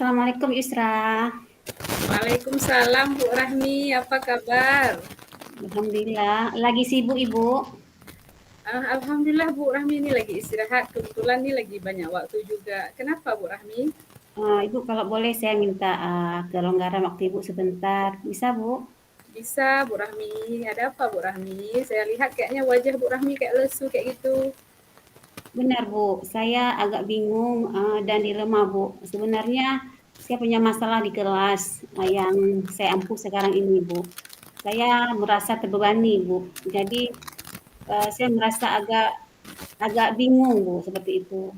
Assalamualaikum Yusra. Waalaikumsalam Bu Rahmi, apa kabar? Alhamdulillah. Lagi sibuk Ibu? Alhamdulillah Bu Rahmi ini lagi istirahat. Kebetulan nih lagi banyak waktu juga. Kenapa Bu Rahmi? Ibu kalau boleh saya minta kelonggaran waktu Ibu sebentar. Bisa Bu? Bisa Bu Rahmi. Ada apa Bu Rahmi? Saya lihat kayaknya wajah Bu Rahmi kayak lesu kayak gitu. Benar Bu, saya agak bingung dan dilema Bu. Sebenarnya saya punya masalah di kelas yang saya ampuh sekarang ini Bu. Saya merasa terbebani Bu. Jadi saya merasa agak agak bingung Bu seperti itu.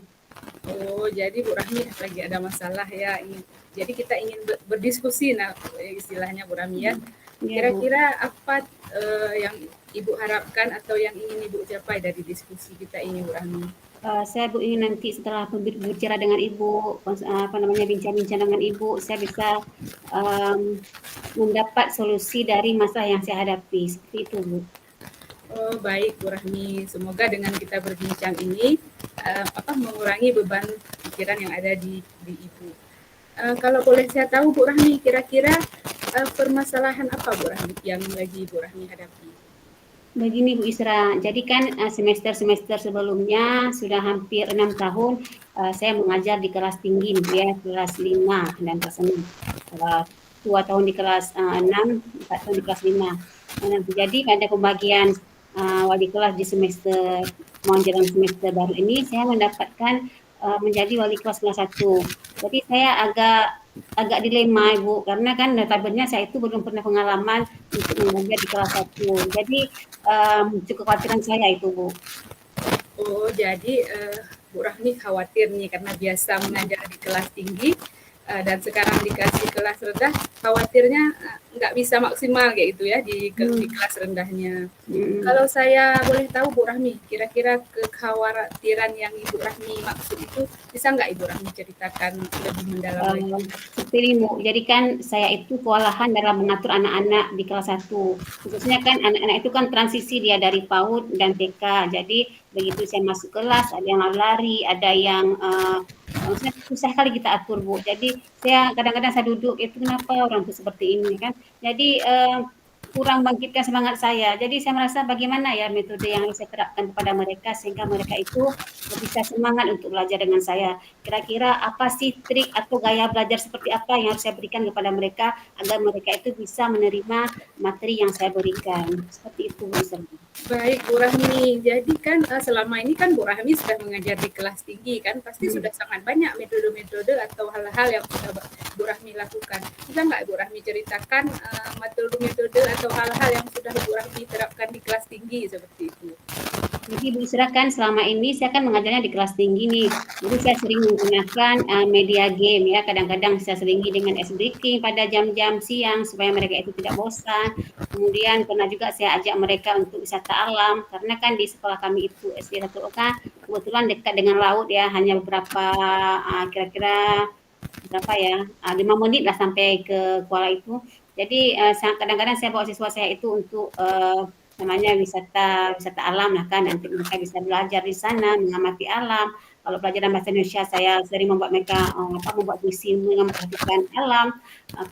Oh, jadi Bu Rahmi lagi ada masalah ya. Jadi kita ingin berdiskusi, nah istilahnya Bu Rahmi ya. Ya Bu. Kira-kira apa yang Ibu harapkan atau yang ingin Ibu capai dari diskusi kita ini Bu Rahmi? Saya Bu ingin nanti setelah berbicara dengan Ibu, apa namanya, bincang-bincang dengan Ibu, saya bisa um, mendapat solusi dari masalah yang saya hadapi. Seperti itu, Bu. Oh, baik Bu Rahmi. Semoga dengan kita berbincang ini mengurangi beban pikiran yang ada di Ibu. Kalau boleh saya tahu Bu Rahmi, kira-kira permasalahan apa Bu Rahmi yang lagi Bu Rahmi hadapi? Begini Bu Isra, jadi kan semester-semester sebelumnya sudah hampir 6 tahun saya mengajar di kelas tinggi ya, kelas 5 dan kelas 6. 2 tahun di kelas 6, 4 tahun di kelas 5. Nah, jadi pada pembagian wali kelas di semester menjelang semester baru ini saya mendapatkan menjadi wali kelas 1. Jadi saya agak dilema Ibu, karena kan notabene saya itu belum pernah pengalaman untuk mengajar di kelas 1. Jadi kekhawatiran saya itu Bu. Oh, jadi Bu Rahmi khawatir nih karena biasa mengajar di kelas tinggi dan sekarang dikasih kelas rendah, khawatirnya nggak bisa maksimal kayak gitu ya di kelas rendahnya. Kalau saya boleh tahu Bu Rahmi, kira-kira kekhawatiran yang Ibu Rahmi maksud itu bisa nggak Ibu Rahmi ceritakan lebih mendalam lagi? Seperti ini Bu, jadi kan saya itu kewalahan dalam mengatur anak-anak di kelas 1. Khususnya kan anak-anak itu kan transisi dia dari PAUD dan TK. Jadi begitu saya masuk kelas, ada yang lari, ada yang maksudnya susah kali kita atur Bu. Jadi saya kadang-kadang saya duduk, itu kenapa orang tuh seperti ini kan. Jadi kurang bangkitkan semangat saya. Jadi saya merasa bagaimana ya metode yang saya terapkan kepada mereka sehingga mereka itu bisa semangat untuk belajar dengan saya. Kira-kira apa sih trik atau gaya belajar seperti apa yang harus saya berikan kepada mereka agar mereka itu bisa menerima materi yang saya berikan. Seperti itu, Bu Isra. Baik Bu Rahmi, jadi kan selama ini kan Bu Rahmi sudah mengajar di kelas tinggi kan, pasti sudah sangat banyak metode-metode atau hal-hal yang sudah Bu Rahmi lakukan. Bisa nggak Bu Rahmi ceritakan metode-metode atau hal-hal yang sudah Bu Rahmi terapkan di kelas tinggi seperti itu? Jadi Bu Isra kan selama ini saya kan mengajarnya di kelas tinggi nih. Jadi saya sering menggunakan media game ya. Kadang-kadang saya seringi dengan ice breaking pada jam-jam siang supaya mereka itu tidak bosan. Kemudian pernah juga saya ajak mereka untuk wisata alam karena kan di sekolah kami itu SD 1OK kebetulan dekat dengan laut ya, hanya beberapa kira-kira berapa ya 5 menit lah sampai ke Kuala itu. Jadi kadang-kadang saya bawa siswa saya itu untuk namanya wisata wisata alam lah kan, nanti mereka bisa belajar di sana mengamati alam. Kalau pelajaran bahasa Indonesia saya sering membuat mereka membuat puisi memperhatikan alam,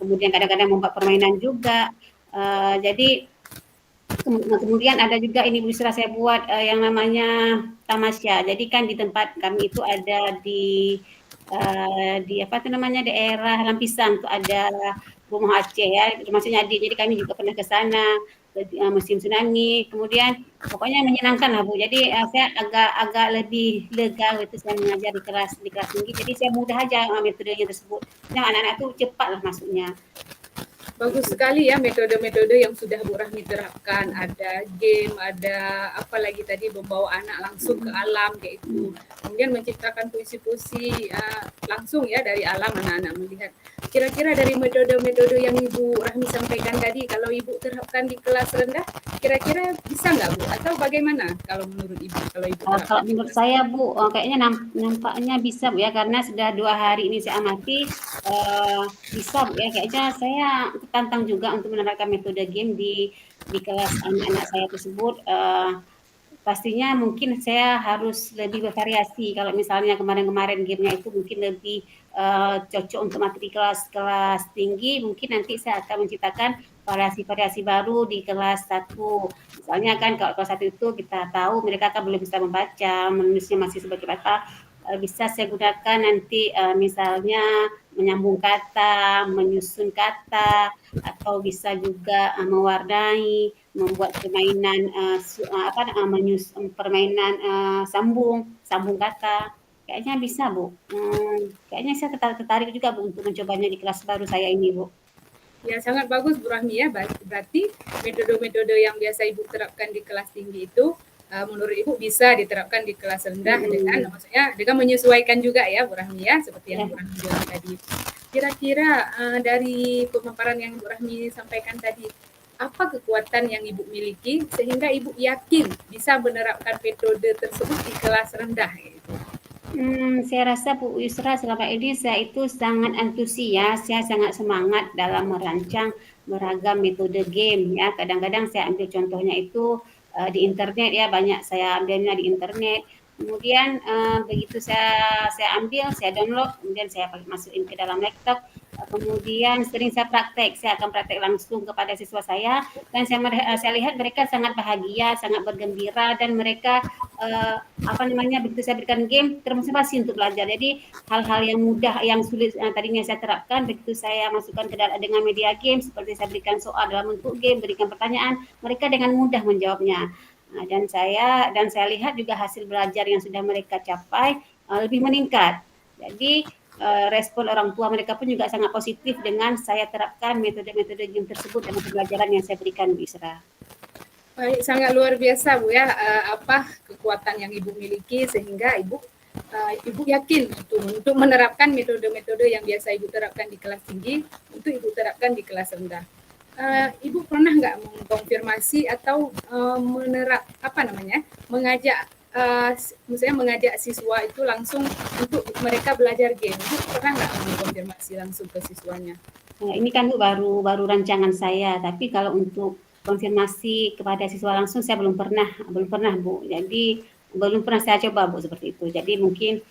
kemudian kadang-kadang membuat permainan juga. Jadi kemudian ada juga ini bisa saya buat yang namanya tamasya. Jadi kan di tempat kami itu ada di apa itu namanya daerah Lampisan tuh ada rumah Aceh ya, maksudnya jadi kami juga pernah ke sana musim tsunami. Kemudian pokoknya menyenangkan lah Bu. Jadi saya agak lebih lega gitu saya mengajar di kelas tinggi. Jadi saya mudah aja metodenya tersebut. Yang anak-anak tuh cepat lah masuknya. Bagus sekali ya metode-metode yang sudah Bu Rahmi terapkan. Ada game, ada apa lagi tadi membawa anak langsung ke alam kayak itu. Kemudian menciptakan puisi-puisi langsung ya dari alam anak-anak melihat. Kira-kira dari metode-metode yang Ibu Rahmi sampaikan tadi, kalau Ibu terapkan di kelas rendah, kira-kira bisa nggak Bu? Atau bagaimana kalau menurut Ibu? Kalau Ibu Kalau menurut saya Bu, kayaknya nampaknya bisa Bu ya, karena sudah 2 hari ini saya amati bisa Bu ya. Kayaknya saya tertantang juga untuk menerapkan metode game di kelas anak-anak saya tersebut. pastinya mungkin saya harus lebih bervariasi. Kalau misalnya kemarin-kemarin gamenya itu mungkin lebih cocok untuk materi kelas tinggi, mungkin nanti saya akan menciptakan variasi-variasi baru di kelas 1. Misalnya kan kalau kelas 1 itu kita tahu mereka kan belum bisa membaca, menulisnya masih sebagai kata, bisa saya gunakan nanti misalnya menyambung kata, menyusun kata, atau bisa juga mewarnai, membuat permainan permainan sambung kata. Kayaknya bisa, Bu. Kayaknya saya tertarik juga, Bu, untuk mencobanya di kelas baru saya ini, Bu. Ya, sangat bagus Bu Rahmi ya. Berarti metode-metode yang biasa Ibu terapkan di kelas tinggi itu menurut Ibu bisa diterapkan di kelas rendah dengan maksudnya dengan menyesuaikan juga ya Bu Rahmi ya, seperti yang Bu Rahmi bilang tadi. Kira-kira dari pemaparan yang Bu Rahmi sampaikan tadi, apa kekuatan yang Ibu miliki sehingga Ibu yakin bisa menerapkan metode tersebut di kelas rendah gitu? Saya rasa Bu Yusra selama ini saya itu sangat antusias, saya sangat semangat dalam merancang beragam metode game ya. Kadang-kadang saya ambil contohnya itu di internet ya, banyak saya ambilnya di internet. Kemudian begitu saya ambil, saya download, kemudian saya masukin ke dalam laptop. Kemudian sering saya praktek, saya akan praktek langsung kepada siswa saya dan saya lihat mereka sangat bahagia, sangat bergembira dan mereka begitu saya berikan game termotivasi untuk belajar. Jadi hal-hal yang mudah, yang sulit tadinya saya terapkan, begitu saya masukkan ke dalam dengan media game, seperti saya berikan soal dalam bentuk game, berikan pertanyaan, mereka dengan mudah menjawabnya. Dan saya lihat juga hasil belajar yang sudah mereka capai lebih meningkat. Jadi respon orang tua mereka pun juga sangat positif dengan saya terapkan metode-metode game tersebut dalam pembelajaran yang saya berikan, Bu Isra. Baik, sangat luar biasa Bu ya, apa kekuatan yang Ibu miliki sehingga Ibu yakin untuk menerapkan metode-metode yang biasa Ibu terapkan di kelas tinggi untuk Ibu terapkan di kelas rendah. Ibu pernah nggak mengkonfirmasi atau mengajak misalnya mengajak siswa itu langsung untuk mereka belajar game? Ibu pernah nggak mengkonfirmasi langsung ke siswanya? Ini kan Bu baru rancangan saya, tapi kalau untuk konfirmasi kepada siswa langsung saya belum pernah Bu. Jadi belum pernah saya coba Bu seperti itu. Jadi mungkin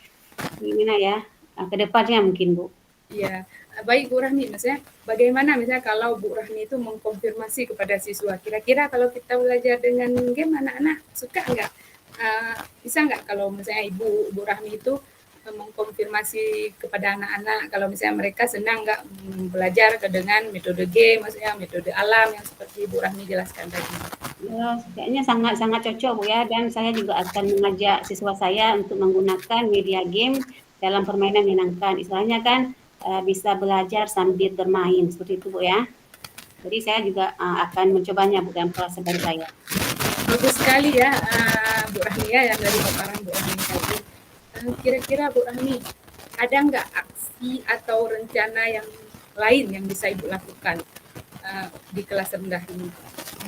gimana ya ke depannya mungkin Bu. Iya, baik Bu Rahmi, maksudnya bagaimana misalnya kalau Bu Rahmi itu mengkonfirmasi kepada siswa, kira-kira kalau kita belajar dengan game anak-anak suka nggak? Bisa nggak kalau misalnya Bu Rahmi itu mengkonfirmasi kepada anak-anak kalau misalnya mereka senang nggak belajar dengan metode game, maksudnya metode alam yang seperti Bu Rahmi jelaskan tadi. Ya, kayaknya sangat cocok Bu ya, dan saya juga akan mengajak siswa saya untuk menggunakan media game dalam permainan menyenangkan. Istilahnya kan bisa belajar sambil bermain seperti itu Bu ya. Jadi saya juga akan mencobanya Bu dalam kelas baru saya. Bagus sekali ya Bu Rahmi ya yang dari paparan Bu Rahmi tadi. Kira-kira Bu Rahmi ada nggak aksi atau rencana yang lain yang bisa Ibu lakukan di kelas rendah ini?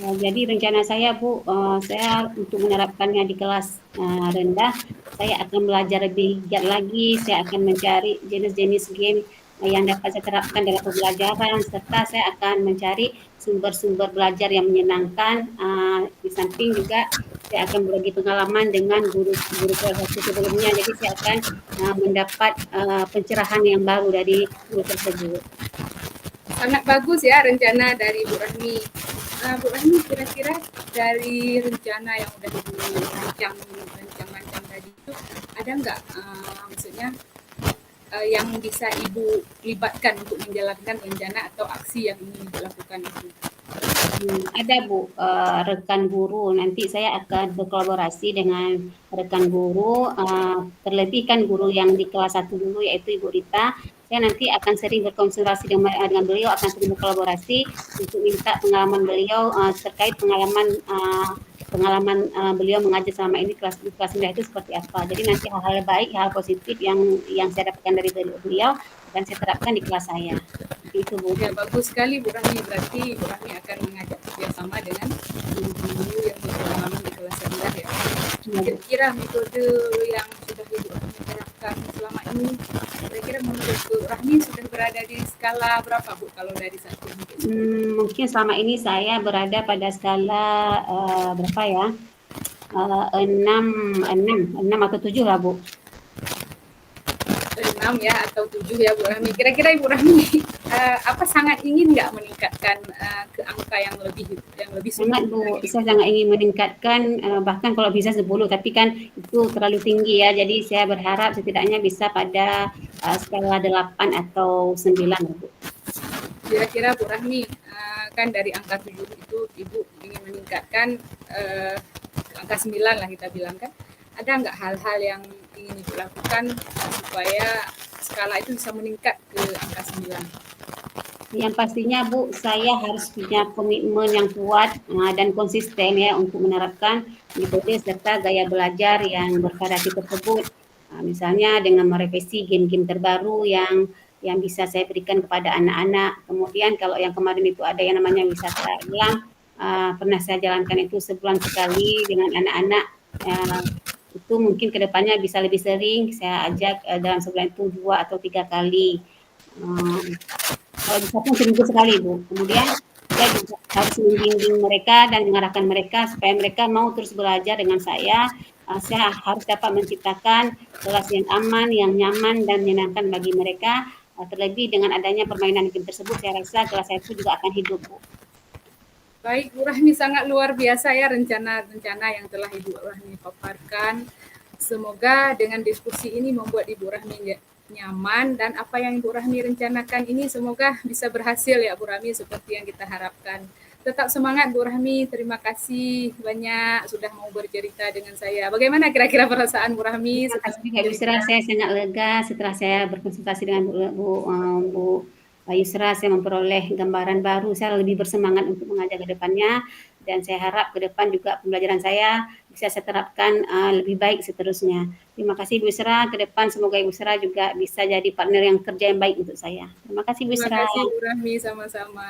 Jadi rencana saya Bu, saya untuk menerapkannya di kelas rendah, saya akan belajar lebih giat lagi, saya akan mencari jenis-jenis game yang dapat saya terapkan dalam pembelajaran, serta saya akan mencari sumber-sumber belajar yang menyenangkan. Di samping juga saya akan berbagi pengalaman dengan guru-guru kelas sebelumnya, jadi saya akan mendapat pencerahan yang baru dari guru tersebut. Sangat bagus ya rencana dari Bu Rahmi. Bu Rahmi, kira-kira dari rencana yang udah dirancang tadi itu ada nggak maksudnya yang bisa Ibu libatkan untuk menjalankan rencana atau aksi yang ingin Ibu lakukan itu? Ada Bu, rekan guru. Nanti saya akan berkolaborasi dengan rekan guru, terlebih kan guru yang di kelas 1 dulu yaitu Ibu Rita. Saya nanti akan sering berkonsultasi dengan beliau, akan sering berkolaborasi untuk minta pengalaman beliau terkait pengalaman beliau mengajar selama ini kelas rendah itu seperti apa. Jadi nanti hal-hal baik, hal positif yang saya dapatkan dari beliau akan saya terapkan di kelas saya. Itu Bu. Ya, bagus sekali Bu Rahmi. Berarti Bu Rahmi akan mengajak kerjasama dengan guru yang berpengalaman di kelas rendah ya. Kira-kira metode yang sudah Ibu Rahmi terapkan selama ini, kira-kira menurut Bu Rahmi sudah berada di skala berapa Bu kalau dari 1 sampai 10? Mungkin selama ini saya berada pada skala berapa ya? enam, enam atau 7 lah Bu. 6 ya atau 7 ya Bu Rahmi. Kira-kira Ibu Rahmi apa sangat ingin nggak meningkatkan ke angka yang lebih Sangat sempurna Bu, gitu? saya sangat ingin meningkatkan bahkan kalau bisa 10, tapi kan itu terlalu tinggi ya. Jadi saya berharap setidaknya bisa pada skala 8 atau 9 Bu. Kira-kira Bu Rahmi kan dari angka 7 itu Ibu ingin meningkatkan ke angka 9 lah kita bilang kan. Ada nggak hal-hal yang ingin Ibu lakukan supaya skala itu bisa meningkat ke angka 9? Yang pastinya Bu, saya harus punya komitmen yang kuat dan konsisten ya untuk menerapkan metode serta gaya belajar yang bervariasi tersebut. Misalnya dengan merevisi game-game terbaru yang bisa saya berikan kepada anak-anak. Kemudian kalau yang kemarin itu ada yang namanya wisata alam, pernah saya jalankan itu sebulan sekali dengan anak-anak. Itu mungkin kedepannya bisa lebih sering saya ajak dalam sebulan itu 2 atau 3 kali. Kalau bisa pun seminggu sekali Bu. Kemudian saya juga harus membimbing mereka dan mengarahkan mereka supaya mereka mau terus belajar dengan saya. Saya harus dapat menciptakan kelas yang aman, yang nyaman dan menyenangkan bagi mereka. Terlebih dengan adanya permainan game tersebut, saya rasa kelas saya itu juga akan hidup Bu. Baik, Bu Rahmi sangat luar biasa ya rencana-rencana yang telah Ibu Rahmi paparkan. Semoga dengan diskusi ini membuat Ibu Rahmi nyaman dan apa yang Ibu Rahmi rencanakan ini semoga bisa berhasil ya Bu Rahmi seperti yang kita harapkan. Tetap semangat Bu Rahmi, terima kasih banyak sudah mau bercerita dengan saya. Bagaimana kira-kira perasaan Bu Rahmi Terima setelah kasih juga Yusra, bercerita? saya sangat lega setelah saya berkonsultasi dengan Bu Yusra, saya memperoleh gambaran baru, saya lebih bersemangat untuk mengajar ke depannya dan saya harap ke depan juga pembelajaran saya bisa saya terapkan lebih baik seterusnya. Terima kasih Bu Yusra, ke depan semoga Ibu Yusra juga bisa jadi partner yang kerja yang baik untuk saya. Terima kasih Bu Terima Yusra. kasih Bu Rahmi, sama-sama.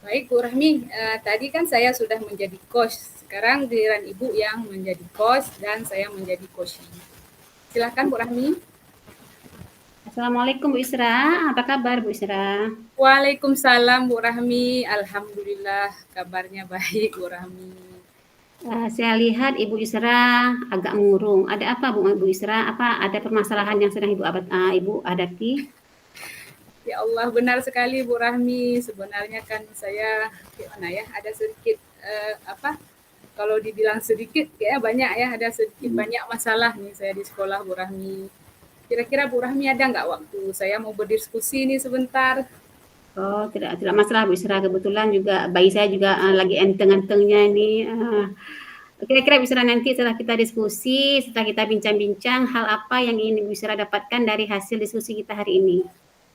Baik Bu Rahmi, tadi kan saya sudah menjadi coach. Sekarang giliran Ibu yang menjadi coach dan saya menjadi coaching. Silakan Bu Rahmi. Assalamualaikum Bu Yusra, apa kabar Bu Yusra? Waalaikumsalam Bu Rahmi, alhamdulillah kabarnya baik Bu Rahmi. Saya lihat Ibu Yusra agak murung. Ada apa Bu Yusra? Apa ada permasalahan yang sedang Ibu hadapi? Ya Allah, benar sekali Bu Rahmi. Sebenarnya kan saya gimana ya, ada sedikit kalau dibilang sedikit kayak banyak ya, ada sedikit banyak masalah nih saya di sekolah Bu Rahmi. Kira-kira Bu Rahmi ada nggak waktu saya mau berdiskusi nih sebentar? Oh, tidak masalah Bu Yusra. Kebetulan juga bayi saya juga lagi enteng-entengnya ini. Kira-kira Bu Yusra nanti setelah kita diskusi, setelah kita bincang-bincang, hal apa yang ingin Bu Yusra dapatkan dari hasil diskusi kita hari ini?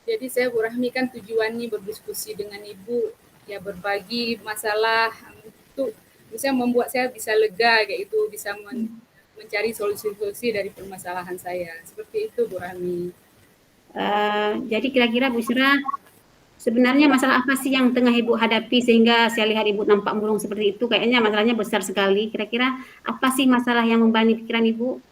Jadi saya Bu Rahmi kan tujuannya berdiskusi dengan Ibu, ya berbagi masalah itu bisa membuat saya bisa lega kayak itu, bisa mencari solusi-solusi dari permasalahan saya. Seperti itu Bu Rahmi. Jadi kira-kira Bu Yusra, sebenarnya masalah apa sih yang tengah Ibu hadapi sehingga saya lihat Ibu nampak murung seperti itu? Kayaknya masalahnya besar sekali. Kira-kira apa sih masalah yang membebani pikiran Ibu?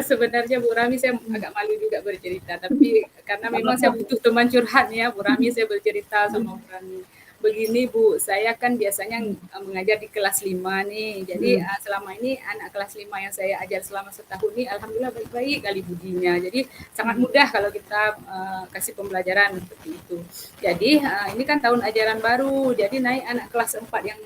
Sebenarnya Bu Rami saya agak malu juga bercerita, tapi karena memang saya butuh teman curhat ya Bu Rami, saya bercerita sama Bu Rami. Begini Bu, saya kan biasanya mengajar di kelas 5 nih. Jadi selama ini anak kelas 5 yang saya ajar selama setahun ini alhamdulillah baik-baik kali budinya. Jadi sangat mudah kalau kita kasih pembelajaran seperti itu. Jadi ini kan tahun ajaran baru, jadi naik anak kelas 4 yang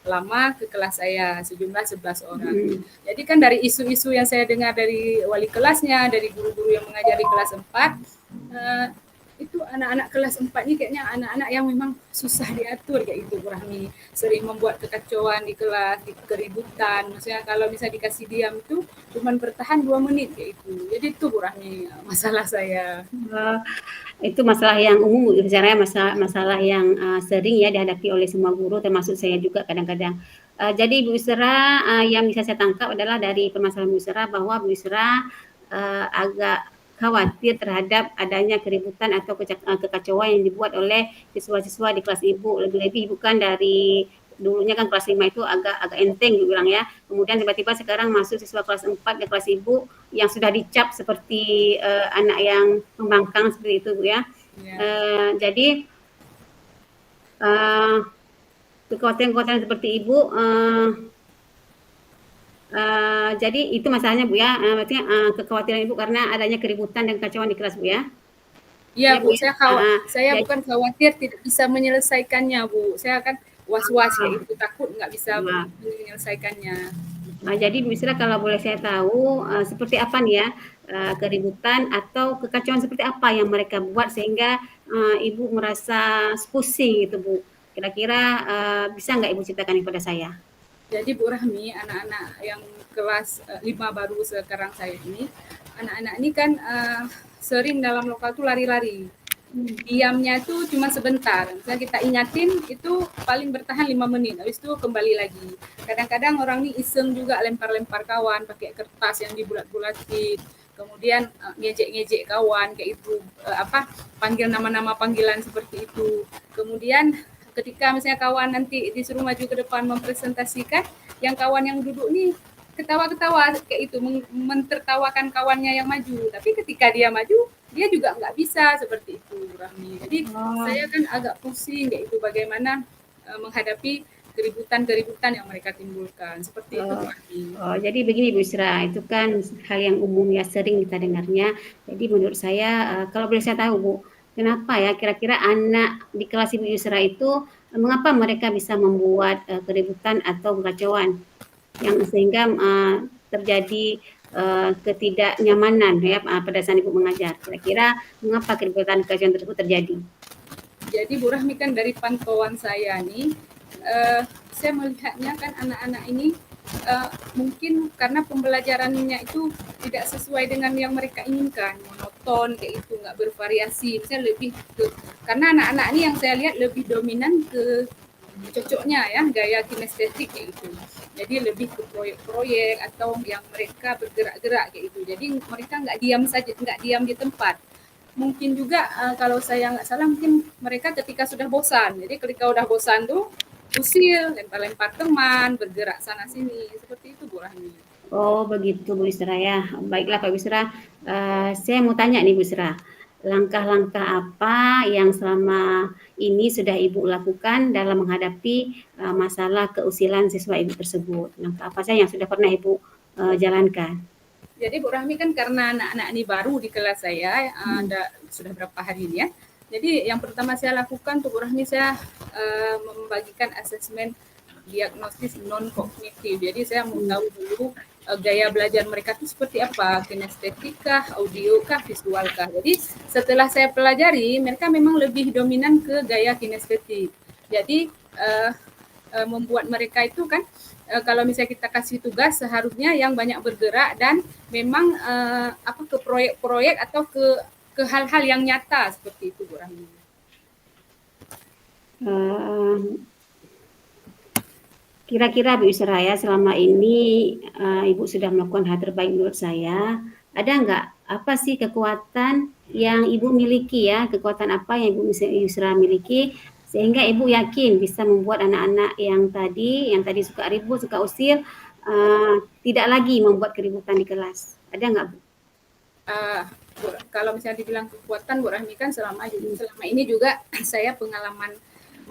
lama ke kelas saya sejumlah 11 orang. Jadi kan dari isu-isu yang saya dengar dari wali kelasnya, dari guru-guru yang mengajar di kelas 4, itu anak-anak kelas 4 ini kayaknya anak-anak yang memang susah diatur kayak gitu Bu Rahmi. Sering membuat kekacauan di kelas, di keributan. Maksudnya kalau misalnya dikasih diam itu cuma bertahan 2 menit kayak itu. Jadi itu Bu Rahmi masalah saya. Itu masalah yang umum, sebenarnya masalah yang sering ya dihadapi oleh semua guru, termasuk saya juga kadang-kadang. Jadi Bu Yusra, yang bisa saya tangkap adalah dari permasalahan Bu Yusra bahwa Bu Yusra agak khawatir terhadap adanya keributan atau kekacauan yang dibuat oleh siswa-siswa di kelas Ibu. Lebih-lebih bukan dari dulunya kan kelas 5 itu agak enteng dibilang ya. Kemudian tiba-tiba sekarang masuk siswa kelas 4 ke kelas Ibu yang sudah dicap seperti anak yang membangkang seperti itu Bu ya. Ya. Jadi uh, kekhawatiran-kekhawatiran seperti Ibu, jadi itu masalahnya Bu ya, maksudnya kekhawatiran Ibu karena adanya keributan dan kekacauan di kelas Bu ya? Iya Ya Bu, Bu ya? saya Jadi, bukan khawatir tidak bisa menyelesaikannya Bu, saya kan was-was kayak itu, takut nggak bisa uh, menyelesaikannya. jadi Bu Isra kalau boleh saya tahu seperti apa nih ya keributan atau kekacauan seperti apa yang mereka buat sehingga Ibu merasa pusing gitu Bu. Kira-kira bisa nggak Ibu ceritakan kepada saya? Jadi Bu Rahmi, anak-anak yang kelas 5 baru sekarang saya ini, anak-anak ini kan sering dalam lokal tuh lari-lari. Diamnya itu cuma sebentar. Misalnya kita ingatin itu paling bertahan 5 menit, habis itu kembali lagi. Kadang-kadang orang ini iseng juga lempar-lempar kawan pakai kertas yang dibulat-bulatin. Kemudian ngejek-ngejek kawan kayak itu panggil nama-nama panggilan seperti itu. Kemudian ketika misalnya kawan nanti disuruh maju ke depan mempresentasikan, yang kawan yang duduk nih ketawa-ketawa kayak itu, mentertawakan kawannya yang maju. Tapi ketika dia maju, dia juga nggak bisa seperti itu, Rahmi. Jadi Oh, saya kan agak pusing kayak itu bagaimana menghadapi keributan-keributan yang mereka timbulkan. Seperti itu, oh, Rahmi. jadi begini Bu Isra, itu kan hal yang umum ya sering kita dengarnya. Jadi menurut saya kalau boleh saya tahu Bu, kenapa ya kira-kira anak di kelas Ibu Yusra itu mengapa mereka bisa membuat keributan atau kekacauan yang sehingga terjadi ketidaknyamanan ya pada saat Ibu mengajar. Kira-kira mengapa keributan kekacauan tersebut terjadi? Jadi Bu Rahmi kan dari pantauan saya nih, saya melihatnya kan anak-anak ini mungkin karena pembelajarannya itu tidak sesuai dengan yang mereka inginkan, monoton kayak itu, nggak bervariasi. Misalnya lebih ke karena anak-anak ini yang saya lihat lebih dominan ke cocoknya ya gaya kinestetik kayak gitu. Jadi lebih ke proyek-proyek atau yang mereka bergerak-gerak kayak gitu. Jadi mereka nggak diam saja, nggak diam di tempat. Mungkin juga kalau saya nggak salah mungkin mereka ketika sudah bosan. Jadi ketika udah bosan tuh usil, lempar-lempar teman, bergerak sana sini. Seperti itu Bu Rahmi. Oh begitu Bu Isra ya. Baiklah Pak Isra, saya mau tanya nih Bu Isra, langkah-langkah apa yang selama ini sudah Ibu lakukan dalam menghadapi masalah keusilan siswa Ibu tersebut? Langkah apa saja yang sudah pernah Ibu jalankan? Jadi Bu Rahmi kan karena anak-anak ini baru di kelas saya, sudah berapa hari ini ya. Jadi yang pertama saya lakukan untuk Bu Rahmi, saya membagikan asesmen diagnosis non kognitif. Jadi saya mau tahu dulu gaya belajar mereka itu seperti apa, kinestetika, audio kah, visual kah. Jadi setelah saya pelajari, mereka memang lebih dominan ke gaya kinestetik. Jadi membuat mereka itu kan kalau misalnya kita kasih tugas seharusnya yang banyak bergerak dan memang ke proyek-proyek atau ke hal-hal yang nyata seperti itu Bu Rahmi. Uh, Kira-kira Bu Isra ya, selama ini Ibu sudah melakukan hal terbaik menurut saya. Ada nggak apa sih kekuatan yang Ibu miliki ya, kekuatan apa yang Ibu Isra miliki sehingga Ibu yakin bisa membuat anak-anak yang tadi suka ribut, suka usil, tidak lagi membuat keributan di kelas. Ada nggak Bu? Uh, kalau misalnya dibilang kekuatan Bu Rahmi kan selama ini juga saya pengalaman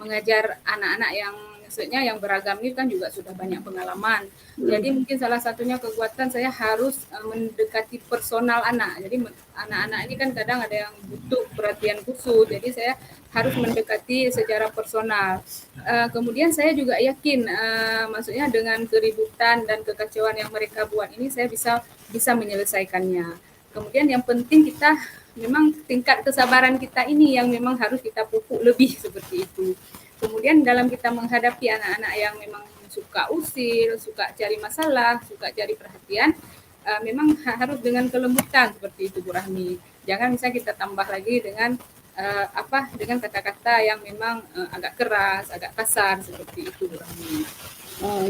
mengajar anak-anak yang maksudnya yang beragam ini kan juga sudah banyak pengalaman. Jadi mungkin salah satunya kekuatan saya harus mendekati personal anak. Jadi anak-anak ini kan kadang ada yang butuh perhatian khusus. Jadi saya harus mendekati secara personal. Kemudian saya juga yakin maksudnya dengan keributan dan kekacauan yang mereka buat ini saya bisa menyelesaikannya. Kemudian yang penting kita memang tingkat kesabaran kita ini yang memang harus kita pupuk lebih seperti itu. Kemudian dalam kita menghadapi anak-anak yang memang suka usil, suka cari masalah, suka cari perhatian, memang harus dengan kelembutan seperti itu Bu Rahmi. Jangan misalnya kita tambah lagi dengan dengan kata-kata yang memang agak keras, agak kasar seperti itu Bu Rahmi.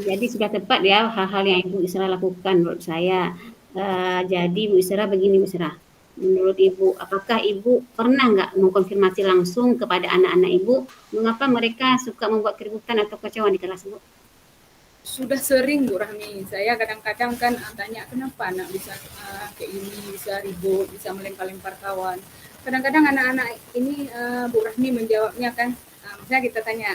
Jadi sudah tepat ya hal-hal yang Ibu Isra lakukan menurut saya. Jadi Bu Isra begini Bu Isra, menurut Ibu, apakah Ibu pernah nggak mengkonfirmasi langsung kepada anak-anak Ibu mengapa mereka suka membuat keributan atau kecewaan di kelas Bu? Sudah sering Bu Rahmi, saya kadang-kadang kan tanya kenapa anak bisa kayak ini, bisa ribut, bisa melempar-lempar kawan. Kadang-kadang anak-anak ini Bu Rahmi menjawabnya kan Misalnya kita tanya,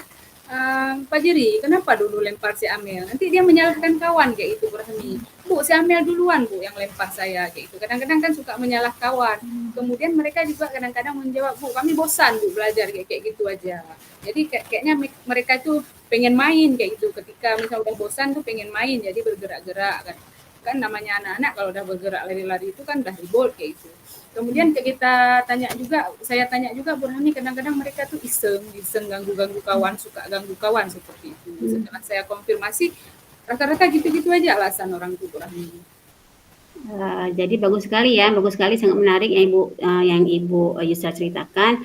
Pak Jiri, kenapa dulu lempar si Amel? Nanti dia menyalahkan kawan kayak itu Bu Rahmi. Bu, si Amel duluan Bu yang lempar saya kayak itu. Kadang-kadang kan suka menyalah kawan. Kemudian mereka juga kadang-kadang menjawab, Bu, kami bosan Bu belajar kayak gitu aja. Jadi kayaknya mereka tuh pengen main kayak gitu. Ketika misalnya udah bosan tuh pengen main, jadi bergerak-gerak kan. Kan namanya anak-anak kalau udah bergerak lari-lari itu kan udah ribut kayak gitu. Kemudian kita tanya juga, saya tanya juga Bu Rahmi, kadang-kadang mereka tuh iseng ganggu-ganggu kawan, suka ganggu kawan seperti itu. Setelah saya konfirmasi, rata-rata gitu-gitu aja alasan orang tuh Bu Rahmi. Jadi bagus sekali ya, bagus sekali, sangat menarik yang Ibu Yusra ceritakan.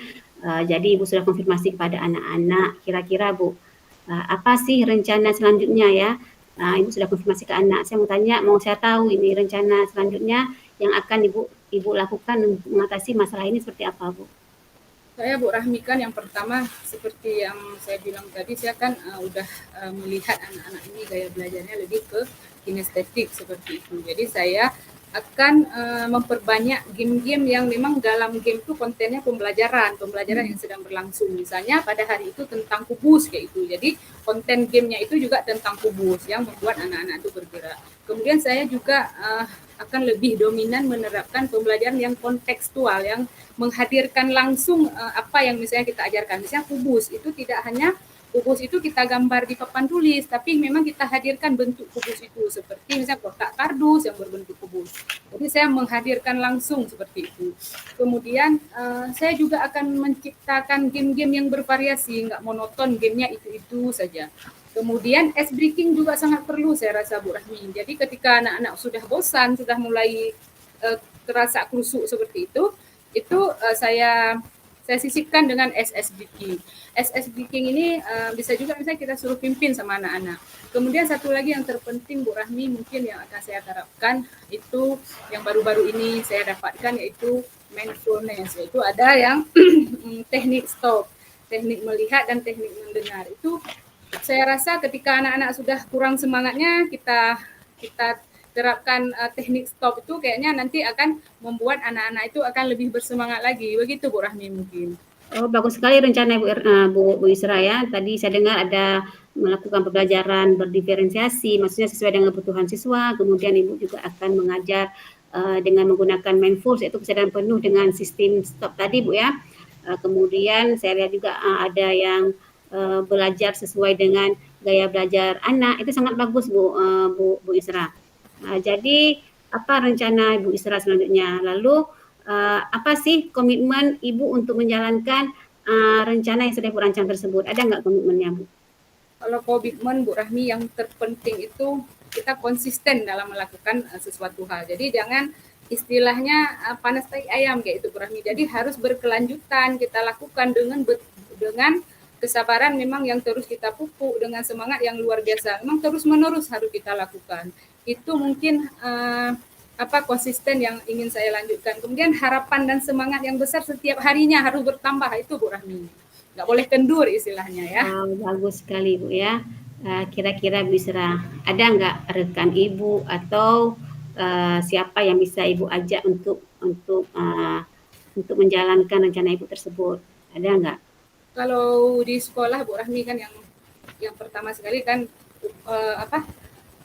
Jadi Ibu sudah konfirmasi kepada anak-anak, kira-kira Bu, apa sih rencana selanjutnya ya? Ibu sudah konfirmasi ke anak. Saya mau tanya, mau saya tahu ini rencana selanjutnya yang akan Ibu lakukan untuk mengatasi masalah ini seperti apa, Bu? Saya Bu Rahmi kan yang pertama seperti yang saya bilang tadi, saya kan udah melihat anak-anak ini gaya belajarnya lebih ke kinestetik seperti itu. Jadi saya akan memperbanyak game-game yang memang dalam game itu kontennya pembelajaran yang sedang berlangsung. Misalnya pada hari itu tentang kubus kayak itu. Jadi konten gamenya itu juga tentang kubus yang membuat anak-anak itu bergerak. Kemudian saya juga akan lebih dominan menerapkan pembelajaran yang kontekstual, yang menghadirkan langsung apa yang misalnya kita ajarkan. Misalnya kubus itu tidak hanya kubus itu kita gambar di papan tulis, tapi memang kita hadirkan bentuk kubus itu seperti misalnya kotak kardus yang berbentuk kubus. Jadi saya menghadirkan langsung seperti itu. Kemudian saya juga akan menciptakan game-game yang bervariasi, nggak monoton gamenya itu-itu saja. Kemudian ice breaking juga sangat perlu saya rasa Bu Rahmi. Jadi ketika anak-anak sudah bosan, sudah mulai terasa kusuk seperti itu saya sisipkan dengan SS Breaking. SS Breaking ini bisa juga misalnya kita suruh pimpin sama anak-anak. Kemudian satu lagi yang terpenting Bu Rahmi mungkin yang akan saya terapkan itu yang baru-baru ini saya dapatkan yaitu mindfulness. Yaitu ada yang teknik stop, teknik melihat dan teknik mendengar. Itu saya rasa ketika anak-anak sudah kurang semangatnya kita terapkan teknik stop itu kayaknya nanti akan membuat anak-anak itu akan lebih bersemangat lagi. Begitu Bu Rahmi mungkin. Oh, bagus sekali rencana Bu Isra ya. Tadi saya dengar ada melakukan pembelajaran berdiferensiasi, maksudnya sesuai dengan kebutuhan siswa. Kemudian Ibu juga akan mengajar dengan menggunakan mindfulness, yaitu kesadaran penuh dengan sistem stop tadi Bu ya. Kemudian saya lihat juga ada yang belajar sesuai dengan gaya belajar anak. Itu sangat bagus Bu Isra. Jadi apa rencana Ibu Isra selanjutnya? Lalu apa sih komitmen Ibu untuk menjalankan rencana yang sudah Ibu rancang tersebut? Ada nggak komitmennya, Bu? Kalau komitmen Bu Rahmi yang terpenting itu kita konsisten dalam melakukan sesuatu hal. Jadi jangan istilahnya panas tai ayam kayak itu Bu Rahmi. Jadi harus berkelanjutan kita lakukan dengan kesabaran memang yang terus kita pupuk, dengan semangat yang luar biasa. Memang terus-menerus harus kita lakukan. Itu mungkin konsisten yang ingin saya lanjutkan. Kemudian harapan dan semangat yang besar setiap harinya harus bertambah, itu Bu Rahmi. Nggak boleh kendur istilahnya ya. Bagus sekali Bu ya. Kira-kira Bu Isra, ada nggak rekan Ibu atau siapa yang bisa Ibu ajak untuk menjalankan rencana Ibu tersebut? Ada nggak? Kalau di sekolah Bu Rahmi kan yang pertama sekali kan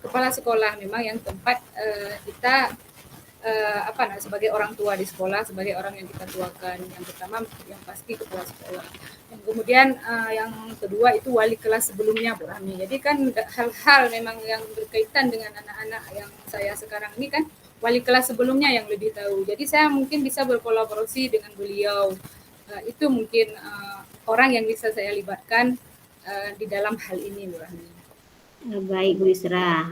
kepala sekolah memang yang tempat kita sebagai orang tua di sekolah, sebagai orang yang kita tuakan. Yang pertama yang pasti kepala sekolah. Yang kemudian yang kedua itu wali kelas sebelumnya Bu Rahmi. Jadi kan hal-hal memang yang berkaitan dengan anak-anak yang saya sekarang ini kan wali kelas sebelumnya yang lebih tahu. Jadi saya mungkin bisa berkolaborasi dengan beliau. Itu mungkin orang yang bisa saya libatkan di dalam hal ini Bu Rahmi. Baik Bu Isra,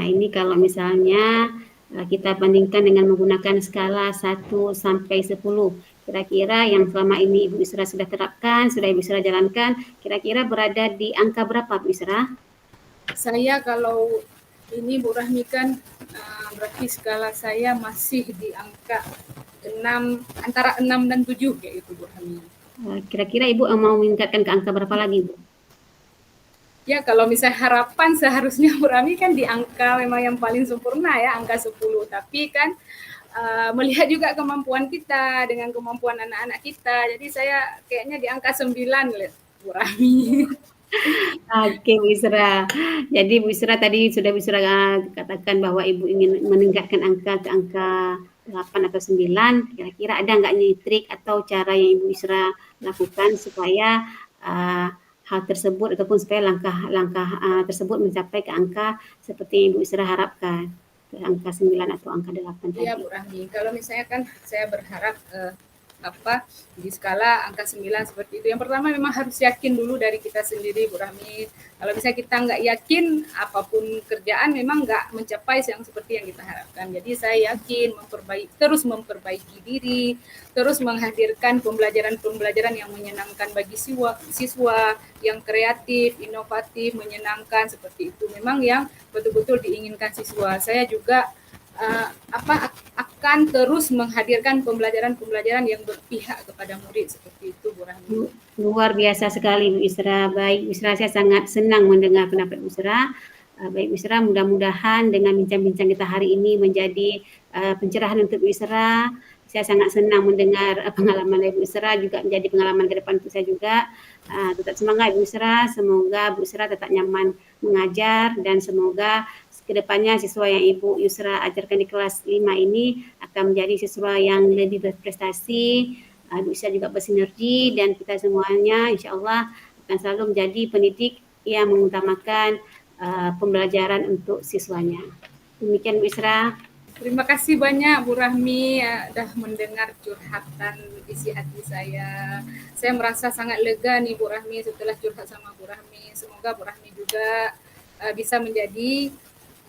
ini kalau misalnya kita bandingkan dengan menggunakan skala 1 sampai 10, kira-kira yang selama ini Ibu Isra sudah terapkan, sudah Ibu Isra jalankan, kira-kira berada di angka berapa Bu Isra? Saya kalau ini Bu Rahmi kan berarti skala saya masih di angka 6, antara 6 dan 7 kayak itu Bu Rahmi. Kira-kira Ibu mau meningkatkan ke angka berapa lagi Bu? Ya kalau misalnya harapan seharusnya Bu Rahmi kan di angka memang yang paling sempurna ya, angka 10. Tapi kan melihat juga kemampuan kita dengan kemampuan anak-anak kita. Jadi saya kayaknya di angka 9 Bu Rahmi. Oke, Bu Isra. Jadi Bu Isra tadi sudah Bu Isra katakan bahwa Ibu ingin meningkatkan angka ke angka 8 atau 9. Kira-kira ada nggak nih trik atau cara yang Ibu Isra lakukan supaya hal tersebut ataupun supaya langkah-langkah tersebut mencapai ke angka seperti yang Ibu Isra harapkan, ke angka 9 atau angka 8 tadi. Iya Bu Rahmi, kalau misalnya kan saya berharap di skala angka 9 seperti itu. Yang pertama memang harus yakin dulu dari kita sendiri Bu Rahmi. Kalau misalnya kita nggak yakin, apapun kerjaan memang nggak mencapai yang seperti yang kita harapkan. Jadi saya yakin terus memperbaiki diri, terus menghadirkan pembelajaran-pembelajaran yang menyenangkan bagi siswa yang kreatif, inovatif, menyenangkan seperti itu. Memang yang betul-betul diinginkan siswa. Saya juga akan terus menghadirkan pembelajaran-pembelajaran yang berpihak kepada murid seperti itu Bu Rahmi. Luar biasa sekali Bu Isra. Baik Bu Isra, saya sangat senang mendengar pendapat Bu Isra. Baik Bu Isra, mudah-mudahan dengan bincang-bincang kita hari ini menjadi pencerahan untuk Bu Isra. Saya sangat senang mendengar pengalaman dari Bu Isra, juga menjadi pengalaman ke depan untuk saya juga. Tetap semangat Bu Isra, semoga Bu Isra tetap nyaman mengajar dan semoga kedepannya siswa yang Ibu Yusra ajarkan di kelas 5 ini akan menjadi siswa yang lebih berprestasi, bisa juga bersinergi, dan kita semuanya insya Allah akan selalu menjadi pendidik yang mengutamakan pembelajaran untuk siswanya. Demikian Bu Isra. Terima kasih banyak Bu Rahmi sudah mendengar curhatan isi hati saya. Saya merasa sangat lega nih Bu Rahmi setelah curhat sama Bu Rahmi. Semoga Bu Rahmi juga bisa menjadi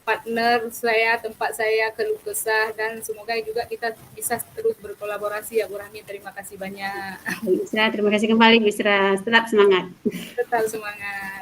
partner saya, tempat saya keluh kesah, dan semoga juga kita bisa terus berkolaborasi ya Bu Rahmi. Terima kasih banyak. Terima kasih kembali Bu Isra. Tetap semangat. Tetap semangat.